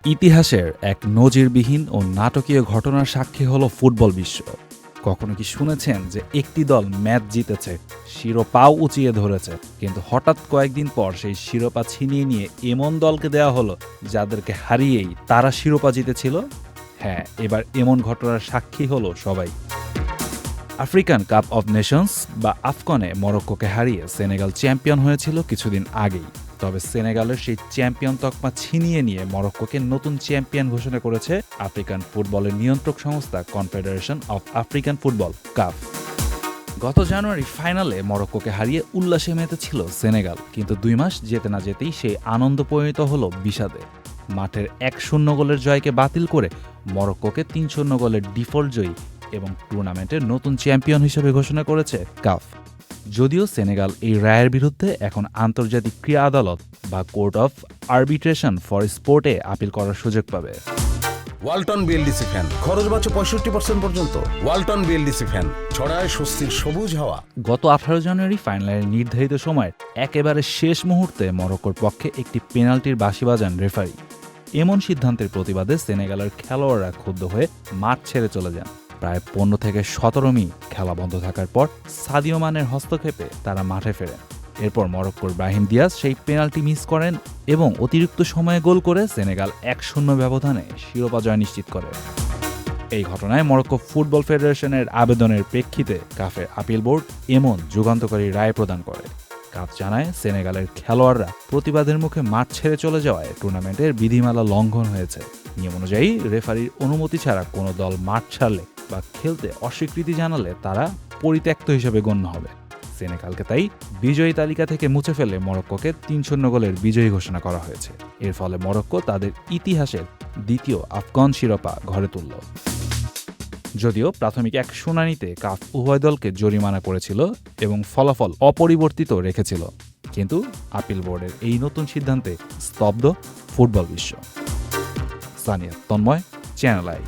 ইতিহাসের এক নজিরবিহীন ও নাটকীয় ঘটনার সাক্ষী হলো ফুটবল বিশ্ব। কখনো কি শুনেছেন যে একটি দল ম্যাচ জিতেছে, শিরোপাও উঁচিয়ে ধরেছে, কিন্তু হঠাৎ কয়েকদিন পর সেই শিরোপা ছিনিয়ে নিয়ে এমন দলকে দেওয়া হলো যাদেরকে হারিয়েই তারা শিরোপা জিতেছিল? হ্যাঁ, এবার এমন ঘটনার সাক্ষী হলো সবাই। আফ্রিকান কাপ অব নেশনস বা আফকনে মরক্কোকে হারিয়ে সেনেগাল চ্যাম্পিয়ন হয়েছিল কিছুদিন আগেই। তবে সেনেগালের সেই চ্যাম্পিয়ন তকমা ছিনিয়ে নিয়ে মরক্কোকে নতুন চ্যাম্পিয়ন ঘোষণা করেছে আফ্রিকান ফুটবলের নিয়ন্ত্রক সংস্থা confederation of African football, calf. গত জানুয়ারি ফাইনালে মরক্কোকে হারিয়ে উল্লাসে মেতেছিল সেনেগাল, কিন্তু 2 মাস যেতে না যেতেই সেই আনন্দ পরিণত হলো বিষাদে। মাঠের 1-0 গোলের জয়কে বাতিল করে মরক্কোকে 3-0 গোলের ডিফল্ট জয়ী এবং টুর্নামেন্টের নতুন চ্যাম্পিয়ন হিসেবে ঘোষণা করেছে কাফ। যদিও সেনেগাল এই রায়ের বিরুদ্ধে এখন আন্তর্জাতিক ক্রীড়া আদালত বা কোর্ট অফ আরবিট্রেশন ফর স্পোর্টে আপিল করার সুযোগ পাবে। ওয়ালটন বিএলডিসি ফ্যান খরচ বাঁচে 65% পর্যন্ত। ওয়ালটন বিএলডিসি ফ্যান ছড়ায় স্বস্তির সবুজ হাওয়া। গত 18 জানুয়ারি ফাইনালের নির্ধারিত সময়ের একেবারে শেষ মুহূর্তে মরক্কোর পক্ষে একটি পেনাল্টির বাঁশি বাজান রেফারি। এমন সিদ্ধান্তের প্রতিবাদে সেনেগালের খেলোয়াড়রা ক্ষুব্ধ হয়ে মাঠ ছেড়ে চলে যান। প্রায় 15 থেকে 17 মিনিট খেলা বন্ধ থাকার পর সাদিও মানের হস্তক্ষেপে তারা মাঠে ফেরেন। এরপর মরক্কোর ব্রাহিম দিয়াজ সেই পেনাল্টি মিস করেন এবং অতিরিক্ত সময়ে গোল করে সেনেগাল 1-0 ব্যবধানে শিরোপা জয় নিশ্চিত করে। এই ঘটনায় মরক্কো ফুটবল ফেডারেশনের আবেদনের প্রেক্ষিতে কাফের আপিল বোর্ড এমন যুগান্তকারী রায় প্রদান করে। কাফ জানায়, সেনেগালের খেলোয়াড়রা প্রতিবাদের মুখে মাঠ ছেড়ে চলে যাওয়ায় টুর্নামেন্টের বিধিমালা লঙ্ঘন হয়েছে। নিয়ম অনুযায়ী রেফারির অনুমতি ছাড়া কোনো দল মাঠ ছাড়লে বা খেলতে অস্বীকৃতি জানালে তারা পরিত্যক্ত হিসেবে গণ্য হবে। সেনেগালকে তাই বিজয়ী তালিকা থেকে মুছে ফেলে মরক্কোকে 3-0 গোলের বিজয়ী ঘোষণা করা হয়েছে। এর ফলে মরক্কো তাদের ইতিহাসের দ্বিতীয় আফগান শিরোপা ঘরে তুলল। যদিও প্রাথমিক এক শুনানিতে কাফ উভয় দলকে জরিমানা করেছিল এবং ফলাফল অপরিবর্তিত রেখেছিল, কিন্তু আপিল বোর্ডের এই নতুন সিদ্ধান্তে স্তব্ধ ফুটবল বিশ্ব। সানিয়া তন্ময়, চ্যানেল আই।